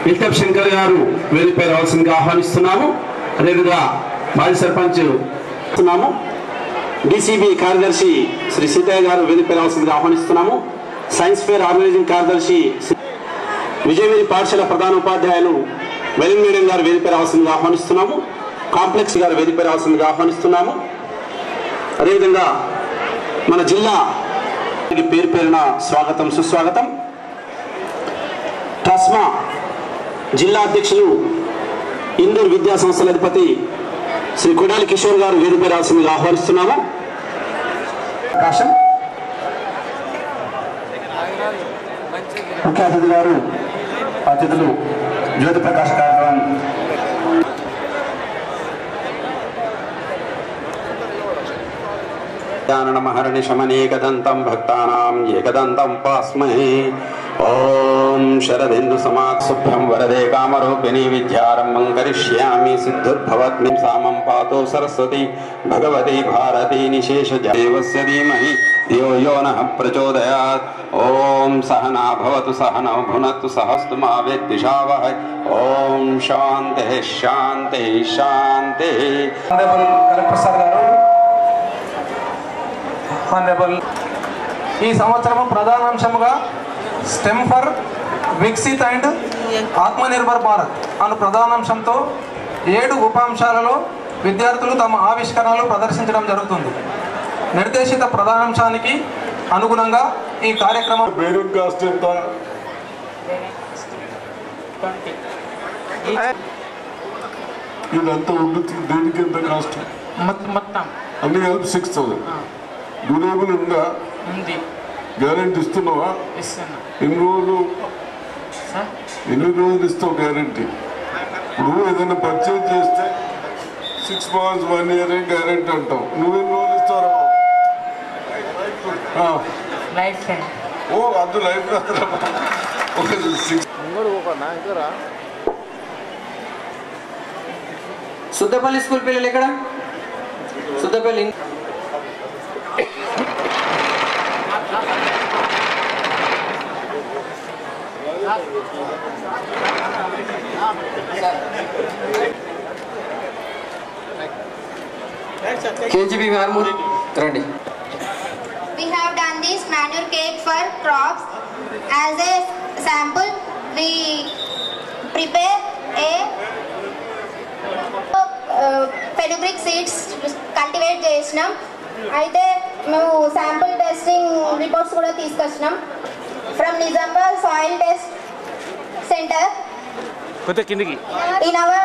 విల్టప్ శంకర్ గారు వేదికపై రావాల్సిందిగా ఆహ్వానిస్తున్నాము. అదేవిధంగా మాజీ సర్పంచ్ డిసిబి కార్యదర్శి శ్రీ సీతయ్య గారు వేదికపై రావాల్సిందిగా ఆహ్వానిస్తున్నాము. సైన్స్ ఫేర్ ఆర్గనైజింగ్ కార్యదర్శి విజయవేరి పాఠశాల ప్రధాన ఉపాధ్యాయులు వెలిన్ మేడం గారు వేదికపై రావాల్సిందిగా ఆహ్వానిస్తున్నాము. కాంప్లెక్స్ గారు వేదికపై రావాల్సిందిగా ఆహ్వానిస్తున్నాము. అదేవిధంగా మన జిల్లా పేరు పేరున స్వాగతం సుస్వాగతం. ట్రస్మా జిల్లా అధ్యక్షులు ఇందూర్ విద్యా సంస్థల అధిపతి శ్రీ కొడాలి కిషోర్ గారు వేదికపై రావాల్సిందిగా ఆహ్వానిస్తున్నాము. ముఖ్య అతిథి గారు అతిథులు జ్యోతి ప్రకాష్ కార్యక్రమం జ్ఞానమహర్నిశమనేకదంతం భక్తానాం ఏకదంతం పాస్మహే ఓం శరదిందు సమాత్సుభ్యం వరదే కామరూపిణి విద్యారంభం కరిష్యామి సిద్ధుర్భవత్మి సామం పాతో సరస్వతి భగవతి భారతి నిశేషదేవస్య ధీమహి ధియో యో నః ప్రచోదయాత్. ఓం సహనా భవతు సహనౌ భునత్తు సహస్తు మా విద్విషావహై. ఓం శాంతి శాంతి శాంతి. కలెక్టర్ సార్ గారు, ఆనరబుల్ ఈ సంవత్సరము ప్రధానాంశముగా STEM for Viksit and Atmanirbhar Bharat అను ప్రధానాంశంతో 7 ఉపాంశాలలో విద్యార్థులు తమ ఆవిష్కరణలు ప్రదర్శించడం జరుగుతుంది. నిర్దేశిత ప్రధానాంశానికి అనుగుణంగా ఈ కార్యక్రమం బేరింగ్ కాస్ట్ ఎంత? ఇదంతా ఉంటుంది. దేనికి ఎంత కాస్ట్? మొత్తం అన్ని కలిపి 6,000. డ్యూరేబుల్ ఉందా? ఉంది, గ్యారెంటీ ఇస్తున్నావా? ఇస్తున్నా. ఎన్ని రోజులు ఇస్తావు గ్యారెంటీ? ఇప్పుడు ఏదైనా పర్చేజ్ చేస్తే 6 months 1 year గ్యారెంటీ అంటావు. నువ్వెన్ని రోజులు ఇస్తావు? Life time. ఓ అది లైఫ్ ఒక 6. సుద్దపల్లి స్కూల్ పిల్లలు ఎక్కడ? సుద్దపల్లి కేజీబీ ఆర్మూర్ రండి. We have done this manure cake for crops. As a sample, we prepare a fenugreek seeds cultivate చేసినాం. అయితే మేము శాంపుల్ టెస్టింగ్ రిపోర్ట్స్ కూడా తీసుకొచ్చినాం from Nizamabad soil test centre. In our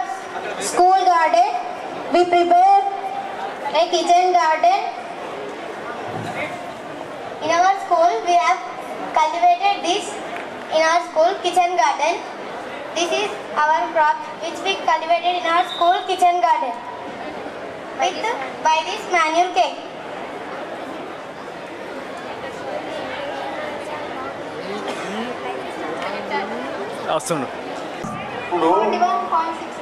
school garden, we prepare a kitchen garden. In our school, we have cultivated this in our school kitchen garden. This is our crop which we cultivated in our school kitchen garden by this manure cake. వస్తుండు. 21.6.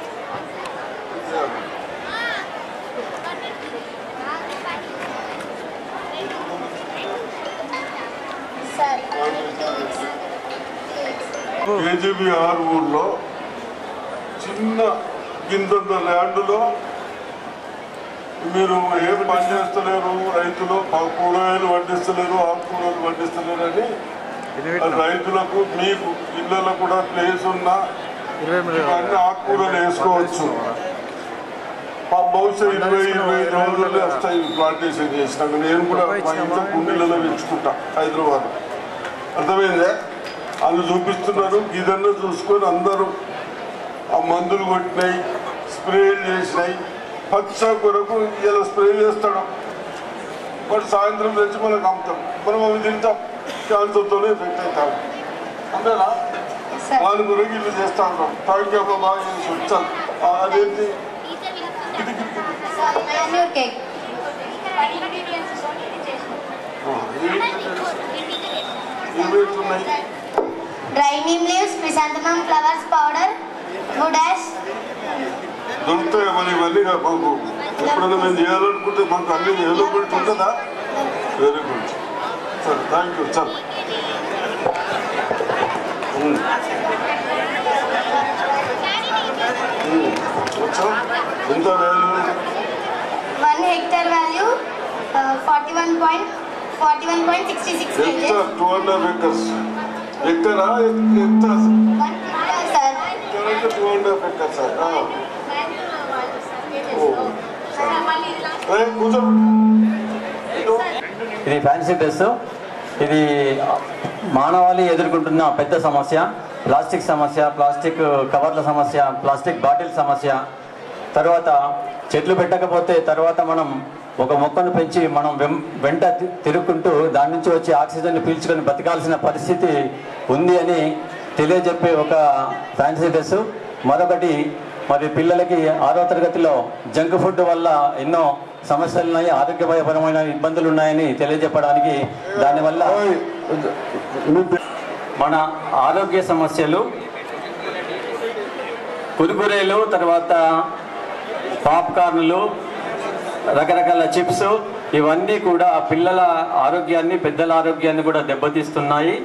Sir, 2 weeks. KGB ఆర్మూర్లో చిన్న గింతంత ల్యాండ్లో మీరు ఏం పని చేస్తలేరు, రైతులు కూరగాయలు పండిస్తలేరు, ఆకుకూరలు పండిస్తలేరు అని రైతులకు మీకు ఇళ్ళలో కూడా ప్లేస్ ఉన్నా అన్ని ఆకుకూరలు వేసుకోవచ్చు. బహుశా 20-25 రోజుల్లో వస్తాయి ప్లాంటేషన్ చేసినాక. నేను కూడా మా ఇంట్లో కుండీలలో పెంచుకుంటా హైదరాబాద్. అర్థమైందే? వాళ్ళు చూపిస్తున్నారు. ఇదన్నా చూసుకొని అందరూ ఆ మందులు కొట్టినాయి, స్ప్రేలు చేసినాయి. పచ్చ కొరకు ఇలా స్ప్రే చేస్తాడు, బట్ సాయంత్రం తెచ్చి మనకు అమ్ముతాం. మనం అవి తింటాం, క్యాన్సర్తోనే ఎఫెక్ట్ అవుతాం. అంతేనా? దాని కొరకు ఇల్లు చేస్తా ఉంటాం. థ్యాంక్ యూ బాగా చేసి వచ్చాను. అదేంటి Manure cake. ఏమేస్తున్నాయి? Dry neem leaves, chrysanthemum flowers powder, wood ash. దొరుకుతాయి మరి ఇవన్నీ. మాకు ఎప్పుడైనా మేము చేయాలనుకుంటే మాకు అన్ని అవైలబిలిటీ ఉంటుందా? Very good sir, thank you sir. ఎంత value? 1 hectare value 41.66 kg. Hectare 2.5 acres. హెక్టరా? ఎంత 1 hectare, sir. 2.5 acres sir. కూర్చో. ఇది ఫ్యాన్సీ డ్రెస్. ఇది మానవాళి ఎదుర్కొంటున్న పెద్ద సమస్య, ప్లాస్టిక్ సమస్య, ప్లాస్టిక్ కవర్ల సమస్య, ప్లాస్టిక్ బాటిల్ సమస్య. తర్వాత చెట్లు పెట్టకపోతే తర్వాత మనం ఒక మొక్కను పెంచి మనం వెంట తిరుగుకుంటూ దాని నుంచి వచ్చే ఆక్సిజన్ పీల్చుకొని బతకాల్సిన పరిస్థితి ఉంది అని తెలియజెప్పే ఒక ఫ్యాన్సీ డ్రెస్. మరొకటి, మరి పిల్లలకి 6వ తరగతిలో జంక్ ఫుడ్ వల్ల ఎన్నో సమస్యలు ఉన్నాయి, ఆరోగ్యపరమైన ఇబ్బందులు ఉన్నాయని తెలియజెప్పడానికి దానివల్ల మన ఆరోగ్య సమస్యలు, కురుకురేలు, తర్వాత పాప్కార్న్లు, రకరకాల చిప్స్, ఇవన్నీ కూడా పిల్లల ఆరోగ్యాన్ని, పెద్దల ఆరోగ్యాన్ని కూడా దెబ్బతీస్తున్నాయి.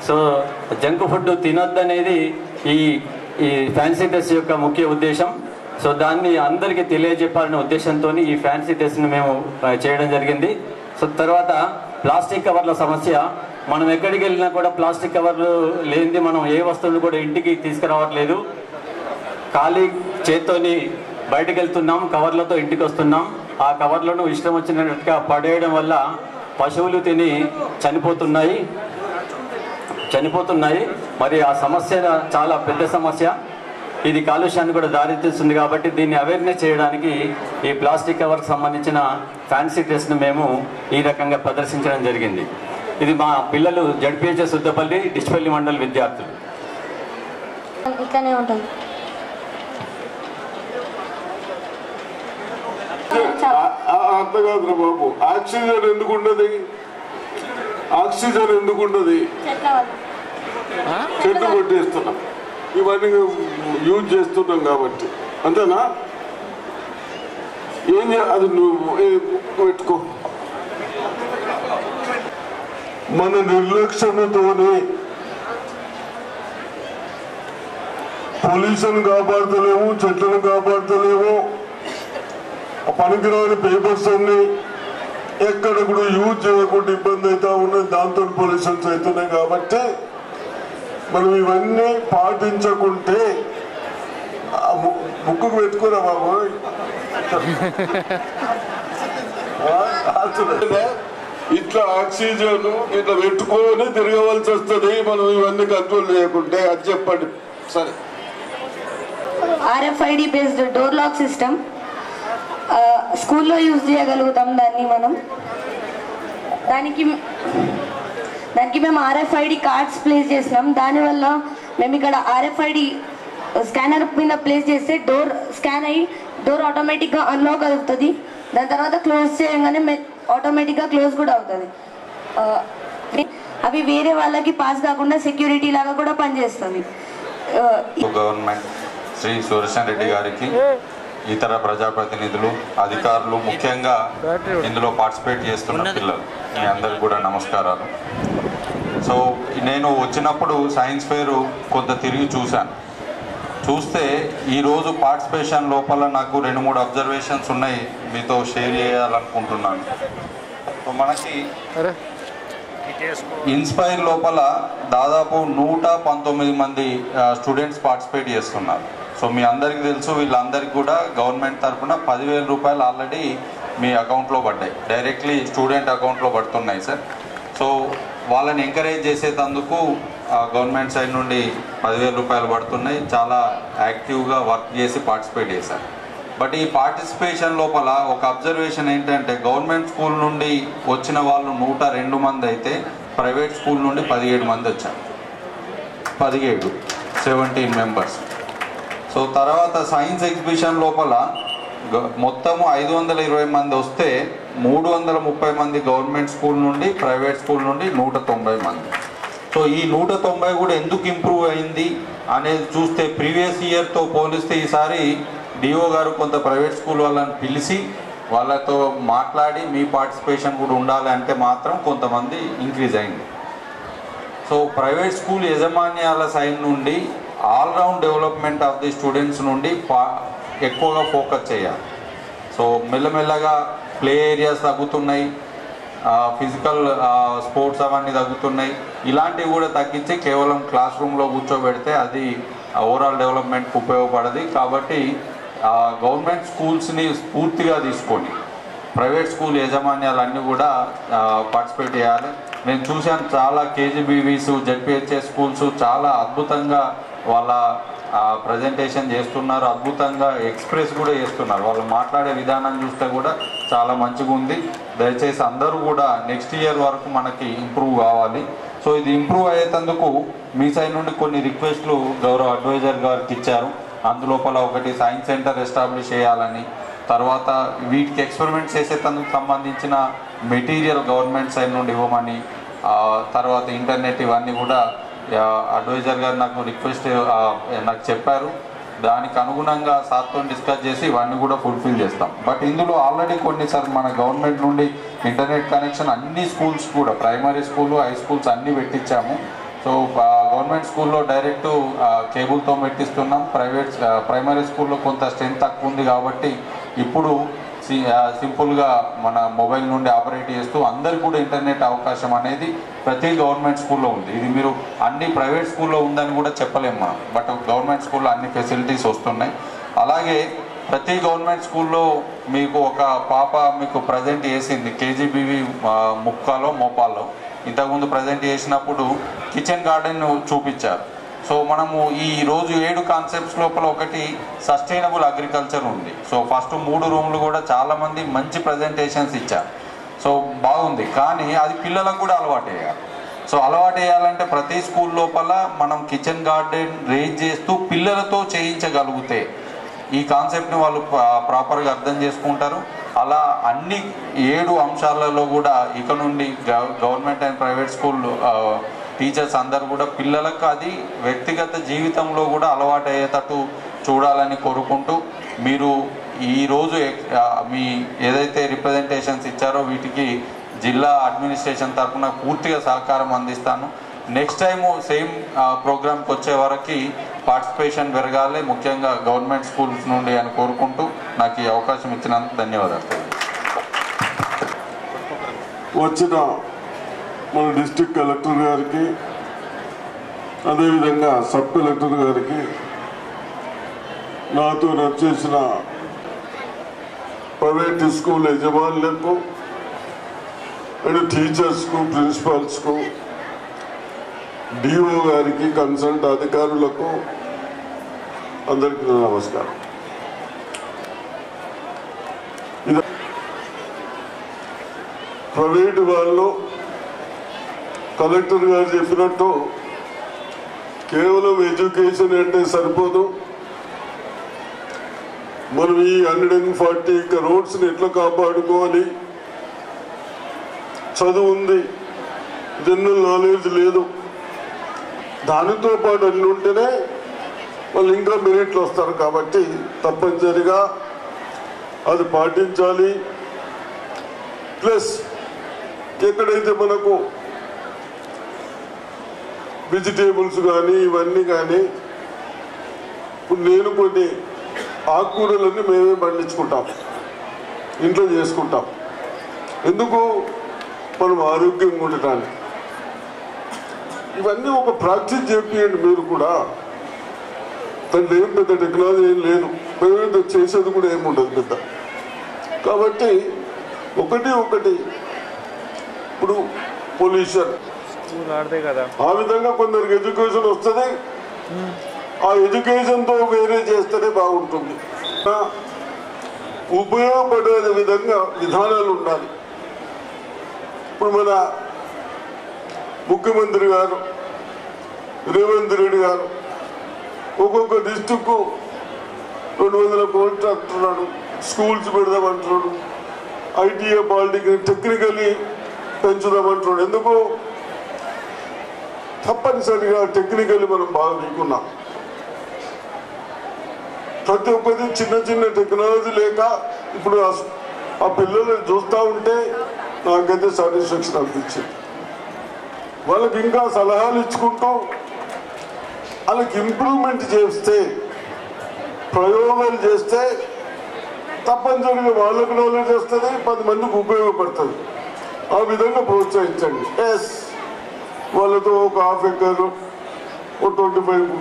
సో జంక్ ఫుడ్ తినొద్దనేది ఈ ఫ్యాన్సీ డ్రెస్ యొక్క ముఖ్య ఉద్దేశం. సో దాన్ని అందరికీ తెలియజెప్పాలనే ఉద్దేశంతో ఈ ఫ్యాన్సీ డ్రెస్ని మేము చేయడం జరిగింది. సో తర్వాత ప్లాస్టిక్ కవర్ల సమస్య, మనం ఎక్కడికి వెళ్ళినా కూడా ప్లాస్టిక్ కవర్లు లేనిది మనం ఏ వస్తువులు కూడా ఇంటికి తీసుకురావట్లేదు. ఖాళీ చేత్తోని బయటకు వెళ్తున్నాం, కవర్లతో ఇంటికి వస్తున్నాం. ఆ కవర్లను ఇష్టం వచ్చినట్టుగా పడేయడం వల్ల పశువులు తిని చనిపోతున్నాయి. మరి ఆ సమస్య చాలా పెద్ద సమస్య. ఇది కాలుష్యాన్ని కూడా దారితీస్తుంది. కాబట్టి దీన్ని అవేర్నెస్ చేయడానికి ఈ ప్లాస్టిక్ కవర్కి సంబంధించిన ఫ్యాన్సీ డ్రెస్ను మేము ఈ రకంగా ప్రదర్శించడం జరిగింది. ఇది మా పిల్లలు జడ్పీహెచ్ఎస్ సుద్దపల్లి డిష్పల్లి మండల్ విద్యార్థులు. ఇట్లానే ఉంటుంది. అర్థం కాదురా బాబు. ఆక్సిజన్ ఎందుకుండదు? ఆక్సిజన్ ఎందుకుండదు? చెట్లు కొట్టేస్తున్నాం, ఇవన్నీ యూజ్ చేస్తున్నాం కాబట్టి. అంతేనా? ఏం అది నువ్వు పెట్టుకో. మన నిర్లక్ష్యంతోనే పొల్యూషన్ కాపాడతలేము, చెట్లను కాపాడతలేము. పనికిరాని పేపర్స్ అన్ని ఎక్కడ కూడా యూజ్ చేయకుండా ఇబ్బంది అవుతా ఉన్నాయి. దాంతో పొల్యూషన్స్ అవుతున్నాయి. కాబట్టి మనం ఇవన్నీ పాటించకుంటే ముక్కుకు పెట్టుకోరా బాబు. ఇట్లా ఆక్సిజన్ ఇట్లా పెట్టుకొని తిరగవలసి వస్తుంది మనం ఇవన్నీ కంట్రోల్ చేయకుంటే. అది చెప్పండి. సరే. RFID based door lock system స్కూల్లో యూజ్ చేయగలుగుతాం. దానికి మేము RFID కార్డ్స్ ప్లేస్ చేసినాం. దానివల్ల మేము ఇక్కడ RFID స్కానర్ మీద ప్లేస్ చేస్తే డోర్ స్కాన్ అయ్యి డోర్ ఆటోమేటిక్గా అన్లాక్ అవుతుంది. దాని తర్వాత క్లోజ్ చేయగానే ఆటోమేటిక్గా క్లోజ్ కూడా అవుతుంది. అవి వేరే వాళ్ళకి పాస్ కాకుండా సెక్యూరిటీ లాగా కూడా పనిచేస్తుంది. గవర్నమెంట్ శ్రీ సుదర్శన్ రెడ్డి గారికి, ఇతర ప్రజాప్రతినిధులు, అధికారులు, ముఖ్యంగా ఇందులో పార్టిసిపేట్ చేస్తున్న పిల్లలు, మీ అందరికి కూడా నమస్కారాలు. సో నేను వచ్చినప్పుడు సైన్స్ ఫేర్ కొంత తిరిగి చూస్తే ఈరోజు పార్టిసిపేషన్ లోపల నాకు 2-3 అబ్జర్వేషన్స్ ఉన్నాయి, మీతో షేర్ చేయాలనుకుంటున్నాను. సో మనకి ఇన్స్పైర్ లోపల దాదాపు 119 మంది స్టూడెంట్స్ పార్టిసిపేట్ చేస్తున్నారు. సో మీ అందరికీ తెలుసు, వీళ్ళందరికీ కూడా గవర్నమెంట్ తరఫున 10,000 రూపాయలు ఆల్రెడీ మీ అకౌంట్లో పడ్డాయి, డైరెక్ట్లీ స్టూడెంట్ అకౌంట్లో పడుతున్నాయి సార్. సో వాళ్ళని ఎంకరేజ్ చేసేందుకు గవర్నమెంట్ సైడ్ నుండి 10,000 రూపాయలు పడుతున్నాయి. చాలా యాక్టివ్గా వర్క్ చేసి పార్టిసిపేట్ చేశారు. బట్ ఈ పార్టిసిపేషన్ లోపల ఒక అబ్జర్వేషన్ ఏంటంటే, గవర్నమెంట్ స్కూల్ నుండి వచ్చిన వాళ్ళు 102 మంది అయితే ప్రైవేట్ స్కూల్ నుండి 17 మంది వచ్చారు. 17 మెంబర్స్. సో తర్వాత సైన్స్ ఎగ్జిబిషన్ లోపల మొత్తము 520 మంది వస్తే 330 మంది గవర్నమెంట్ స్కూల్ నుండి, ప్రైవేట్ స్కూల్ నుండి 190 మంది. సో ఈ 190 కూడా ఎందుకు ఇంప్రూవ్ అయింది అనేది చూస్తే, ప్రీవియస్ ఇయర్తో పోలిస్తే ఈసారి డిఓ గారు కొంత ప్రైవేట్ స్కూల్ వాళ్ళని పిలిచి వాళ్ళతో మాట్లాడి మీ పార్టిసిపేషన్ కూడా ఉండాలి అంటే మాత్రం కొంతమంది ఇంక్రీజ్ అయింది. సో ప్రైవేట్ స్కూల్ యజమాన్యాల సైడ్ నుండి all round development of the students నుండి ఎక్కువగా ఫోకస్ చేయాలి. సో మెల్లమెల్లగా ప్లే ఏరియాస్ తగ్గుతున్నాయి, ఫిజికల్ స్పోర్ట్స్ అవన్నీ తగ్గుతున్నాయి. ఇలాంటివి కూడా తగ్గించి కేవలం క్లాస్ రూమ్లో కూర్చోబెడితే అది ఓవరాల్ డెవలప్మెంట్కి ఉపయోగపడదు. కాబట్టి గవర్నమెంట్ స్కూల్స్ని స్ఫూర్తిగా తీసుకొని ప్రైవేట్ స్కూల్ యాజమాన్యాలన్నీ కూడా పార్టిసిపేట్ చేయాలి. నేను చూశాను, చాలా కేజీబీవీస్, జెడ్పీహెచ్ఎస్ స్కూల్స్ చాలా అద్భుతంగా వాళ్ళ ప్రజెంటేషన్ చేస్తున్నారు, అద్భుతంగా ఎక్స్ప్రెస్ కూడా చేస్తున్నారు. వాళ్ళు మాట్లాడే విధానం చూస్తే కూడా చాలా మంచిగా ఉంది. దయచేసి అందరూ కూడా నెక్స్ట్ ఇయర్ వరకు మనకి ఇంప్రూవ్ కావాలి. సో ఇది ఇంప్రూవ్ అయ్యేందుకు మీ సైడ్ నుండి కొన్ని రిక్వెస్ట్లు గౌరవ అడ్వైజర్ గారికి ఇచ్చారు. అందులోపల ఒకటి సైన్స్ సెంటర్ ఎస్టాబ్లిష్ చేయాలని, తర్వాత వీటికి ఎక్స్పెరిమెంట్స్ చేసేందుకు సంబంధించిన మెటీరియల్ గవర్నమెంట్ సైడ్ నుండి ఇవ్వమని, తర్వాత ఇంటర్నెట్ ఇవన్నీ కూడా అడ్వైజర్ గారు నాకు రిక్వెస్ట్ నాకు చెప్పారు. దానికి అనుగుణంగా సార్తో డిస్కస్ చేసి ఇవన్నీ కూడా ఫుల్ఫిల్ చేస్తాం. బట్ ఇందులో ఆల్రెడీ కొన్నిసార్లు మన గవర్నమెంట్ నుండి ఇంటర్నెట్ కనెక్షన్ అన్ని స్కూల్స్ కూడా ప్రైమరీ స్కూల్ హై స్కూల్స్ అన్నీ పెట్టించాము. సో గవర్నమెంట్ స్కూల్లో డైరెక్ట్ కేబుల్తో పెట్టిస్తున్నాం. ప్రైమరీ స్కూల్లో కొంత స్ట్రెంత్ తక్కువ ఉంది కాబట్టి ఇప్పుడు సింపుల్గా మన మొబైల్ నుండి ఆపరేట్ చేస్తూ అందరికి కూడా ఇంటర్నెట్ అవకాశం అనేది ప్రతి గవర్నమెంట్ స్కూల్లో ఉంది. ఇది మీరు అన్ని ప్రైవేట్ స్కూల్లో ఉందని కూడా చెప్పలేము మనం, బట్ గవర్నమెంట్ స్కూల్లో అన్ని ఫెసిలిటీస్ వస్తున్నాయి. అలాగే ప్రతి గవర్నమెంట్ స్కూల్లో మీకు ఒక పాప మీకు ప్రజెంట్ చేసింది కేజీబీవి ముక్కాలో మోపాల్లో. ఇంతకుముందు ప్రజెంట్ చేసినప్పుడు కిచెన్ గార్డెన్ చూపించారు. సో మనము ఈ రోజు 7 కాన్సెప్ట్స్ లోపల ఒకటి సస్టైనబుల్ అగ్రికల్చర్ ఉంది. సో ఫస్ట్ 3 రూమ్లు కూడా చాలామంది మంచి ప్రజెంటేషన్స్ ఇచ్చారు. సో బాగుంది, కానీ అది పిల్లలకు కూడా అలవాటు చేయాలి. సో అలవాటు చేయాలంటే ప్రతి స్కూల్ లోపల మనం కిచెన్ గార్డెన్ రేజ్ చేస్తూ పిల్లలతో చేయించగలిగితే ఈ కాన్సెప్ట్ని వాళ్ళు ప్రాపర్గా అర్థం చేసుకుంటారు. అలా అన్ని 7 అంశాలలో కూడా ఇక నుండి government and private school teachers అందరు కూడా పిల్లలకు అది వ్యక్తిగత జీవితంలో కూడా అలవాటు అయ్యేటట్టు చూడాలని కోరుకుంటూ, మీరు ఈరోజు మీ ఏదైతే రిప్రజెంటేషన్స్ ఇచ్చారో వీటికి జిల్లా అడ్మినిస్ట్రేషన్ తరఫున పూర్తిగా సహకారం అందిస్తాను. నెక్స్ట్ టైము సేమ్ ప్రోగ్రామ్కి వచ్చే వరకు పార్టిసిపేషన్ పెరగాలి, ముఖ్యంగా గవర్నమెంట్ స్కూల్స్ నుండి అని కోరుకుంటూ నాకు ఈ అవకాశం ఇచ్చినందుకు ధన్యవాదాలు. వచ్చిన మన డిస్ట్రిక్ట్ కలెక్టర్ గారికి, అదేవిధంగా సబ్ కలెక్టర్ గారికి, నాతో నచ్చేసిన ప్రైవేట్ స్కూల్ యజమానులకు అండ్ టీచర్స్కు, ప్రిన్సిపాల్స్కు, డిఓ గారికి, కన్సల్ట్ అధికారులకు అందరికీ నమస్కారం. ప్రైవేట్ వాళ్ళు కలెక్టర్ గారు చెప్పినట్టు కేవలం ఎడ్యుకేషన్ అంటే సరిపోదు. మనం ఈ 140 crores ఎట్లా కాపాడుకోవాలి, చదువు ఉంది, జనరల్ నాలెడ్జ్ లేదు, దానితో పాటు అన్ని ఉంటేనే వాళ్ళు ఇంకా మెరిట్లు వస్తారు. కాబట్టి తప్పనిసరిగా అది పాటించాలి. ప్లస్ ఎక్కడైతే మనకు వెజిటేబుల్స్ కానీ ఇవన్నీ కానీ, ఇప్పుడు నేను కొన్ని ఆకుకూరలన్నీ మేమే పండించుకుంటాం, ఇంట్లో చేసుకుంటాం. ఎందుకు? మనం ఆరోగ్యంగా ఉండటానికి. ఇవన్నీ ఒక ప్రాక్టీస్ చేయండి మీరు కూడా. దాంట్లో ఏం పెద్ద టెక్నాలజీ ఏం లేదు, మేమేదో చేసేది కూడా ఏముండదు పెద్ద. కాబట్టి ఒకటి ఇప్పుడు పొల్యూషన్ ఆ విధంగా కొందరికి ఎడ్యుకేషన్ వస్తుంది, ఆ ఎడ్యుకేషన్తో వేరే చేస్తేనే బాగుంటుంది. ఉపయోగపడే విధంగా విధానాలు ఉండాలి. ఇప్పుడు మన ముఖ్యమంత్రి గారు రేవంత్ రెడ్డి గారు ఒక్కొక్క డిస్టిక్కు 200 కోట్లు అంటున్నాడు, స్కూల్స్ పెడదామంటున్నాడు, ఐటీఐ పాలిటెక్నిక్ టెక్నికలీ పెంచుదామంటున్నాడు. ఎందుకు? తప్పనిసరిగా టెక్నికల్లీ మనం బాగా వీకున్నాం. ప్రతి ఒక్కటి చిన్న టెక్నాలజీ లేక ఇప్పుడు ఆ పిల్లల్ని చూస్తూ ఉంటే నాకైతే సాటిస్ఫాక్షన్ అనిపించింది. వాళ్ళకి ఇంకా సలహాలు ఇచ్చుకుంటూ వాళ్ళకి ఇంప్రూవ్మెంట్ చేస్తే, ప్రయోగాలు చేస్తే తప్పనిసరిగా వాళ్ళకు నాలెడ్జ్ వస్తుంది, 10 మందికి ఉపయోగపడుతుంది. ఆ విధంగా ప్రోత్సహించండి. ఎస్, వాళ్ళతో ఒక 1/2 acre, 25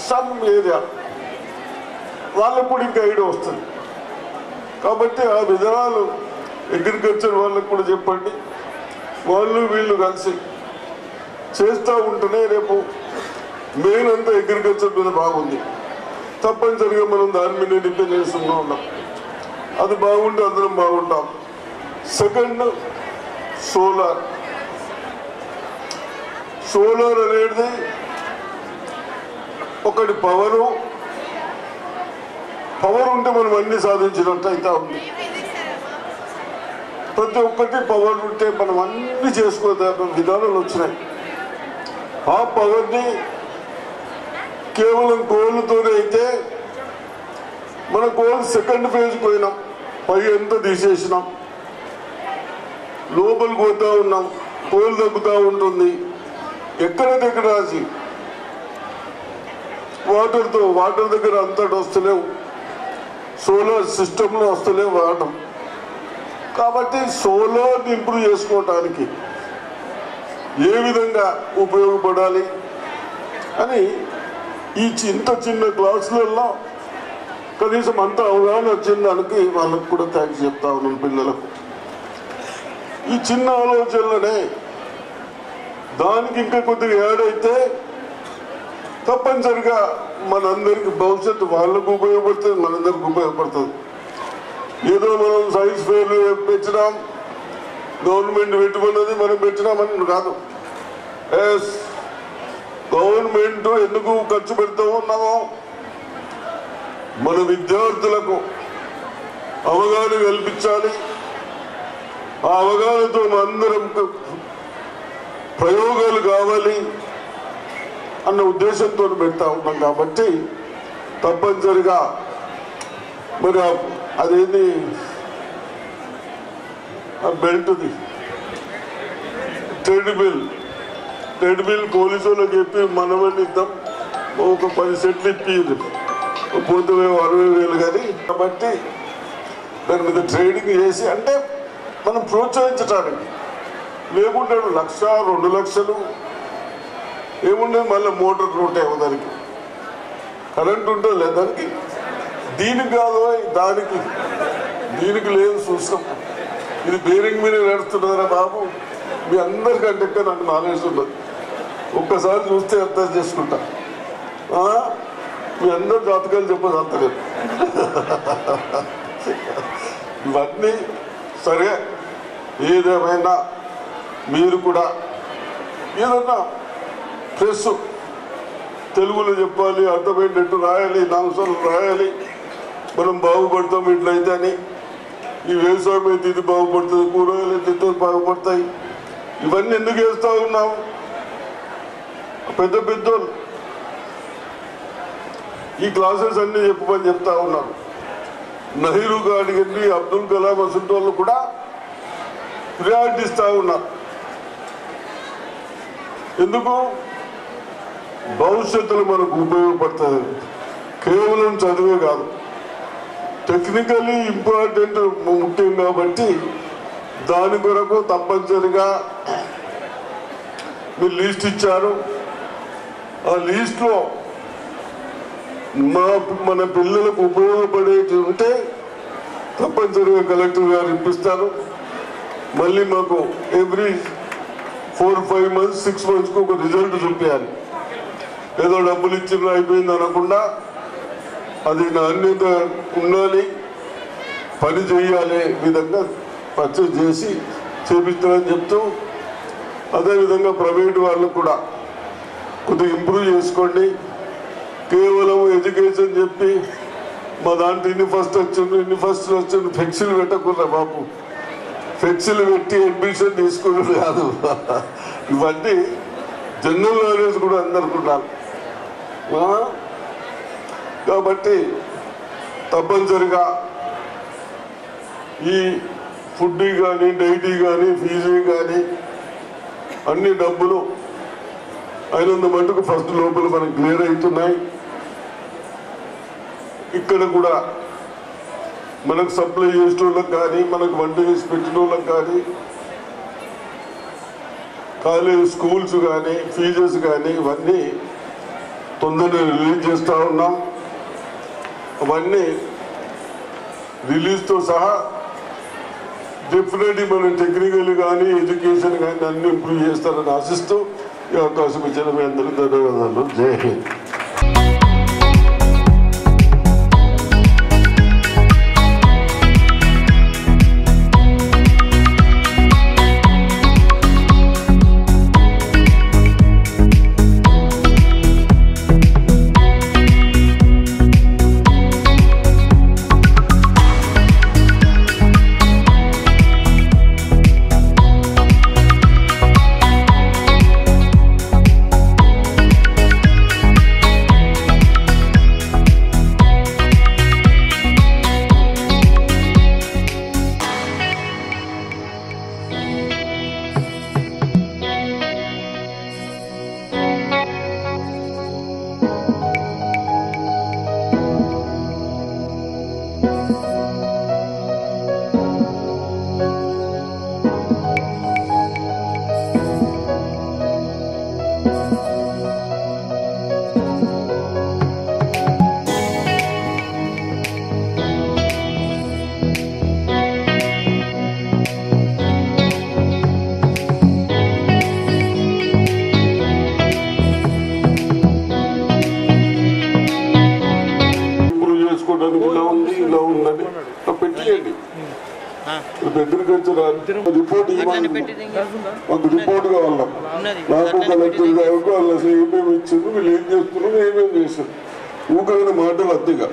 సమ్ ఏరియా వాళ్ళకు కూడా ఇంకా ఐడియా వస్తుంది. కాబట్టి ఆ విధానాలు అగ్రికల్చర్ వాళ్ళకు కూడా చెప్పండి. వాళ్ళు వీళ్ళు కలిసి చేస్తూ ఉంటేనే రేపు మెయిన్ అంతా అగ్రికల్చర్ మీద బాగుంది. తప్పనిసరిగా మనం దాని మీద డిపెండెన్స్గా ఉన్నాం. అది బాగుంటే అందరం బాగుంటాం. సెకండ్, సోలార్ అనేది ఒకటి పవర్ ఉంటే మనం అన్ని సాధించినట్టు అయితే ఉంది. ప్రతి ఒక్కటి పవర్ ఉంటే మనం అన్ని చేసుకోదగ్గ విధానాలు వచ్చినాయి. ఆ పవర్ని కేవలం కోళ్ళతోనే అయితే మన కోళ్ళు సెకండ్ ఫేజ్కి పోయినాం, పై అంతా తీసేసినాం, లోపలికి పోతా ఉన్నాం, కోళ్ళు తగ్గుతూ ఉంటుంది. ఎక్కడ దగ్గర రాసి వాటర్ దగ్గర అంతటి వస్తలేవు, సోలార్ సిస్టంలో వస్తలేవు వాటర్. కాబట్టి సోలార్ ఇంప్రూవ్ చేసుకోవటానికి ఏ విధంగా ఉపయోగపడాలి అని ఈ ఇంత చిన్న క్లాసులలో కనీసం అంత అవగాహన వచ్చిన దానికి వాళ్ళకు కూడా థ్యాంక్స్ చెప్తా ఉన్నాను. పిల్లలకు ఈ చిన్న ఆలోచనలనే దానికి ఇంకా కొద్దిగా యాడ్ అయితే తప్పనిసరిగా మనందరికి భవిష్యత్తు వాళ్ళకు ఉపయోగపడుతుంది, మనందరికి ఉపయోగపడుతుంది. ఏదో మనం సైన్స్ ఫెయిర్ పెట్టినాం, గవర్నమెంట్ పెట్టుకున్నది మనం పెట్టినామని కాదు. గవర్నమెంట్ ఎందుకు ఖర్చు పెడుతూ ఉన్నామో మన విద్యార్థులకు అవగాహన కల్పించాలి. ఆ అవగాహనతో అందరం ప్రయోగాలు కావాలి అన్న ఉద్దేశంతో పెడతా ఉన్నాం. కాబట్టి తప్పనిసరిగా మరి అదేంటి బెల్ట్ది ట్రెడ్మిల్ పోలీసు వాళ్ళకి చెప్పి మనమని ఇద్దాం, ఒక 10 సెట్లు ఇప్పి పోతే 60,000 కానీ. కాబట్టి దాని మీద ట్రేడింగ్ చేసి అంటే మనం ప్రోత్సహించడానికి, లేకుంటే 1,00,000 2 లక్షలు ఏముండదు. మళ్ళీ మోటార్ ఉంటాయి దానికి, కరెంట్ ఉంటుంది లేదు దానికి. దీనికి కాదు దీనికి లేదు చూస్తాం. ఇది బేరింగ్ మీద నడుస్తున్నారా బాబు, మీ అందరికంటే నాకు నాలెడ్జ్ ఉండదు. ఒక్కసారి చూస్తే అర్థం చేసుకుంటా. మీ అందరు జాతకాలు చెప్పదు అంతలేదు. ఇవన్నీ సరే, ఏదేమైనా మీరు కూడా ఏదన్నా ప్రెస్ తెలుగులో చెప్పాలి, అర్థమయ్యేటట్టు రాయాలి, 4 సార్లు రాయాలి. మనం బాగుపడతాం ఇట్లయితే అని. ఈ వ్యవసాయం అయితే ఇది బాగుపడుతుంది, కూరగాయలు అయితే ఇది బాగుపడతాయి. ఇవన్నీ ఎందుకు వేస్తూ ఉన్నాం? పెద్దోళ్ళు ఈ క్లాసెస్ అన్నీ చెప్పమని చెప్తా ఉన్నారు. నెహ్రూ గారికి, అబ్దుల్ కలాం అసలు వాళ్ళు కూడా ప్రియారిటీ ఇస్తూ ఉన్నారు. ఎందుకు? భవిష్యత్తులో మనకు ఉపయోగపడుతుంది. కేవలం చదివే కాదు, టెక్నికలీ ఇంపార్టెంట్ ముఖ్యం. కాబట్టి దాని కొరకు తప్పనిసరిగా మీరు లిస్ట్ ఇచ్చారు. ఆ లిస్ట్లో మన పిల్లలకు ఉపయోగపడేది ఉంటే తప్పనిసరిగా కలెక్టర్ గారు ఇప్పిస్తారు. మళ్ళీ మాకు ఎవ్రీ 4-5 months 6 monthsకు ఒక రిజల్ట్ చూపించాలి. ఏదో డబ్బులు ఇచ్చిన అయిపోయింది అనకుండా అది నాణ్యత ఉండాలి, పని చేయాలి విధంగా పర్చేజ్ చేసి చేపిస్తారని చెప్తూ, అదేవిధంగా ప్రైవేట్ వాళ్ళు కూడా కొద్దిగా ఇంప్రూవ్ చేసుకోండి. కేవలం ఎడ్యుకేషన్ చెప్పి మా దాంట్లో ఇన్ని ఫస్ట్ వచ్చింది ఫ్లెక్సీలు పెట్టకుండా బాబు, ఫ్లెక్సీలు పెట్టి అడ్మిషన్ తీసుకునేది కాదు. ఇవన్నీ జనరల్ నాలెడ్జ్ కూడా అందరికి ఉండాలి. కాబట్టి తప్పనిసరిగా ఈ ఫుడ్ కానీ, డైటీ కానీ, ఫీజు కానీ అన్ని డబ్బులు అయినంత మటుకు ఫస్ట్ లోపల మనకు క్లియర్ అవుతున్నాయి. ఇక్కడ కూడా మనకు సప్లై చేసిన వాళ్ళకి కానీ, మనకు వంట చేసి పెట్టిన వాళ్ళకి కానీ, కాలేజ్ స్కూల్స్ కానీ, ఫీజెస్ కానీ ఇవన్నీ తొందరగా రిలీజ్ చేస్తూ ఉన్నాం. అవన్నీ రిలీజ్తో సహా డెఫినెట్లీ మనం టెక్నికల్ కానీ, ఎడ్యుకేషన్ కానీ అన్ని ఇంప్రూవ్ చేస్తారని ఆశిస్తూ ఈ అవకాశం ఇచ్చిన మీ అందరికీ ధన్యవాదాలు. జై హింద్. పెట్టండి. అగ్రికల్చర్ రిపోర్ట్ మాకు రిపోర్ట్ కావాలి. నాకు కలెక్టర్ గారికి వాళ్ళు అసలు ఏమేమి ఇచ్చారు, వీళ్ళు ఏం చేస్తున్నారు, ఏమేమి చేస్తారు, ఊకైన మాటలు అద్దెగా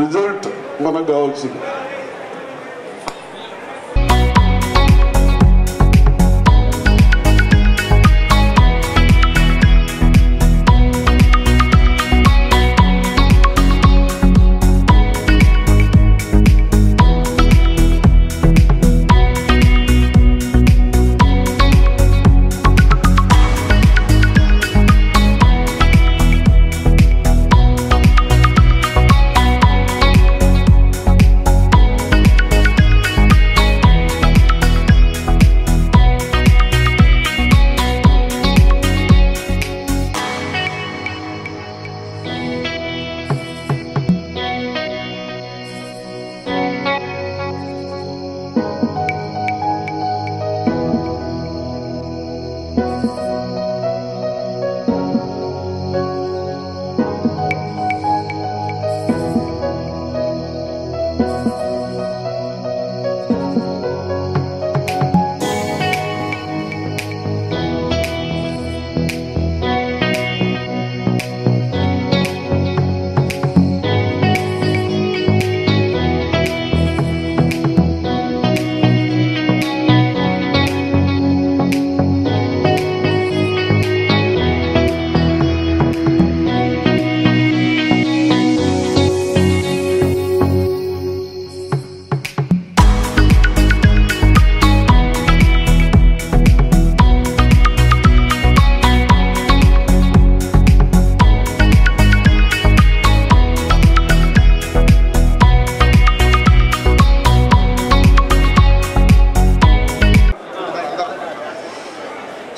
రిజల్ట్ మనకు కావాల్సింది.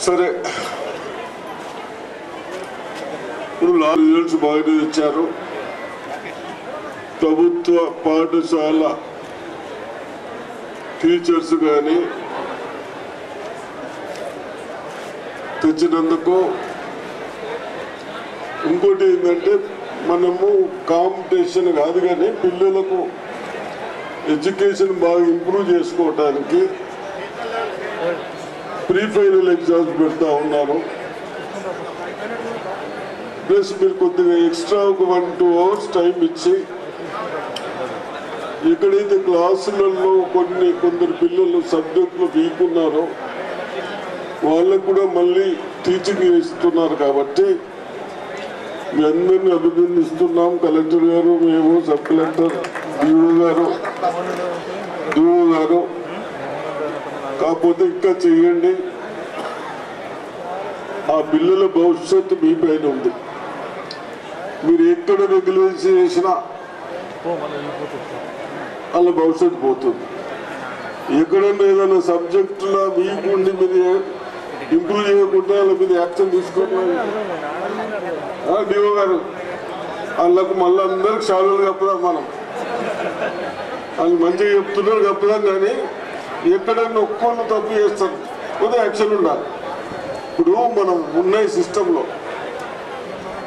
సరే, ఇప్పుడు రిజల్ట్స్ బాగానే ఇచ్చారు. ప్రభుత్వ పాఠశాల టీచర్స్ కానీ తెచ్చినందుకు. ఇంకోటి ఏంటంటే మనము కాంపిటీషన్ కాదు కానీ పిల్లలకు ఎడ్యుకేషన్ బాగా ఇంప్రూవ్ చేసుకోవటానికి ప్రీ ఫైనల్ ఎగ్జామ్స్ పెడతా ఉన్నారు. ప్లస్ మీరు కొద్దిగా ఎక్స్ట్రా ఒక 1-2 hours టైం ఇచ్చి ఎక్కడైతే క్లాసులలో కొందరు పిల్లలు సబ్జెక్టులు వీక్ ఉన్నారో వాళ్ళకు కూడా మళ్ళీ టీచింగ్ ఇస్తున్నారు. కాబట్టి మీ అందరినీ అభినందిస్తున్నాం. కలెక్టర్ గారు, మేము, సబ్ కలెక్టర్, డిఓ గారు. కాకపోతే ఇంకా చెయ్యండి. ఆ పిల్లల భవిష్యత్తు మీ పైన ఉంది. మీరు ఎక్కడ రెగ్యులేషన్ చేసినా వాళ్ళ భవిష్యత్తు పోతుంది. ఎక్కడన్నా ఏదైనా సబ్జెక్టులో వీక్ ఉండి మీరు ఇంప్రూవ్ చేయకుండా వాళ్ళ మీద యాక్షన్ తీసుకోవాలి. డిఓ గారు వాళ్ళకు మళ్ళీ అందరికి షాలులు కప్పుదాం. మనం వాళ్ళు మంచిగా చెప్తున్నారు కప్పుదాం, కానీ ఎక్కడన్నా ఒక్కళ్ళు తప్పు చేస్తారు కొద్దిగా యాక్షన్ ఉండాలి. ఇప్పుడు మనం ఉన్న సిస్టంలో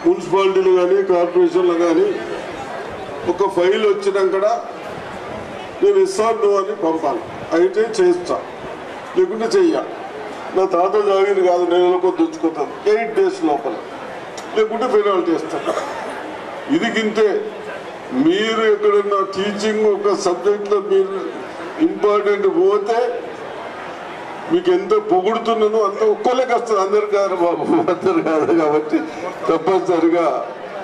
మున్సిపాలిటీలు కానీ కార్పొరేషన్లు కానీ ఒక ఫైల్ వచ్చినాక నేను ఇస్తాను అని పంపాలి. అయితే చేస్తా, లేకుంటే చెయ్య. నా తాత జాగిరి కాదు, నెలలో తెచ్చుకుంటాను 8 days లోపల, లేకుంటే పెనాల్టీ ఇస్తాను. ఇది గింతే. మీరు ఎక్కడన్నా టీచింగ్ ఒక సబ్జెక్ట్లో మీరు ఇంపార్టెంట్ పోతే మీకు ఎంత పొగుడుతున్నానో అంత ఒక్కలేక వస్తుంది. అందరు కాదు బాబు, అందరు కాదు. కాబట్టి తప్పనిసరిగా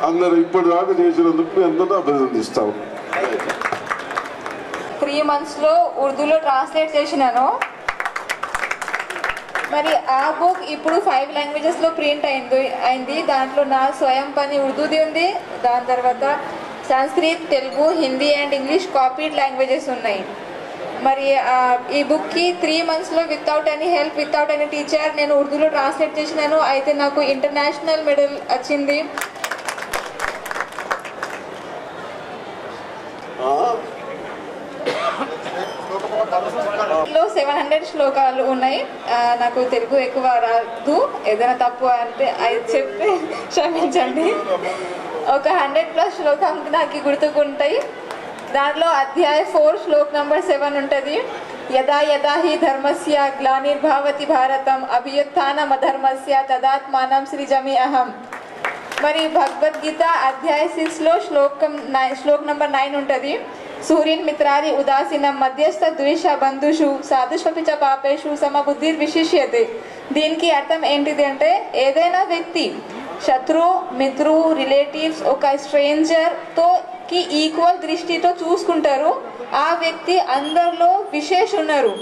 అందరు ఇప్పటిదాకా చేసినందుకు అందరూ అభినందిస్తాము. 3 months ఉర్దూలో ట్రాన్స్లేట్ చేసినాను. మరి ఆ బుక్ ఇప్పుడు 5 languages ప్రింట్ అయింది. దాంట్లో నా స్వయం పని ఉర్దూది ఉంది. దాని తర్వాత Sanskrit, Telugu, Hindi and English copied languages ఉన్నాయి. మరి ఈ బుక్కి 3 months without any help, without any teacher నేను ఉర్దూలో ట్రాన్స్లేట్ చేసినాను. అయితే నాకు ఇంటర్నేషనల్ మెడల్ వచ్చింది. 700 శ్లోకాలు ఉన్నాయి. నాకు తెలుగు ఎక్కువ రాదు. ఏదైనా తప్పు అంటే అది చెప్తే క్షమించండి. ఒక 100+ శ్లోకాలు నాకు గుర్తుకుంటాయి. దాంట్లో అధ్యాయ 4 శ్లోక్ నంబర్ 7 ఉంటుంది. యదా యదా హి ధర్మస్య గ్లానిర్భావతి భారతం అభ్యుత్థానం అధర్మస్య తదాత్మానం సృజామి అహం. మరి భగవద్గీత అధ్యాయ 6లో శ్లోక్ నంబర్ 9 ఉంటుంది. సూర్యన్ మిత్రాది ఉదాసీనం మధ్యస్థ ద్వేష బంధుషు సాధుష్వపి చ పాపేషు సమబుద్ధి విశిష్యతే. దీనికి అర్థం ఏంటిది అంటే ఏదైనా వ్యక్తి శత్రు మిత్రు రిలేటివ్స్ ఒక స్ట్రేంజర్తో కి ఈక్వల్ దృష్టితో చూసుకుంటారు. ఆ వ్యక్తి అందరిలో విశేష ఉన్నారు.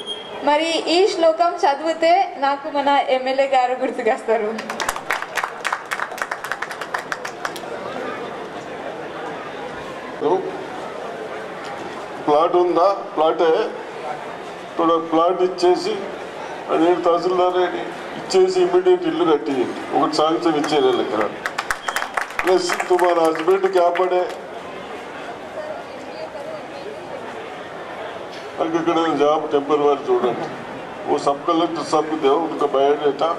మరి ఈ శ్లోకం చదివితే నాకు మన ఎమ్మెల్యే గారు గుర్తుకొస్తారు. ప్లాట్ ఉందా? ప్లాటే ఇప్పుడు ప్లాట్ ఇచ్చేసి అదే తహసీల్దార్ ఇచ్చేసి ఇమ్మీడియట్ ఇల్లు కట్టియండి. ఒకటి శాంక్షన్ ఇచ్చేది ఇక్కడ. ప్లస్ तुम्हारा हस्बैंड क्या पढ़े? ఇక్కడ జాబ్ टेम्पररी చూడండి. वो सब कलेक्टर सब दो उनका बायोडाटा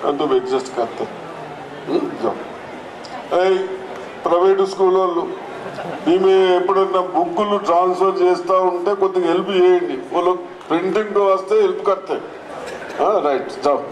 और तुम एडजस्ट करते जाओ. ప్రైవేట్ స్కూల్ వాళ్ళు ఈమె ఎప్పుడన్నా బుక్కులు ట్రాన్స్ఫర్ చేస్తూ ఉంటే కొద్దిగా హెల్ప్ చేయండి. వాళ్ళు ప్రింటింగ్ వస్తే హెల్ప్ కడతాయి. Right job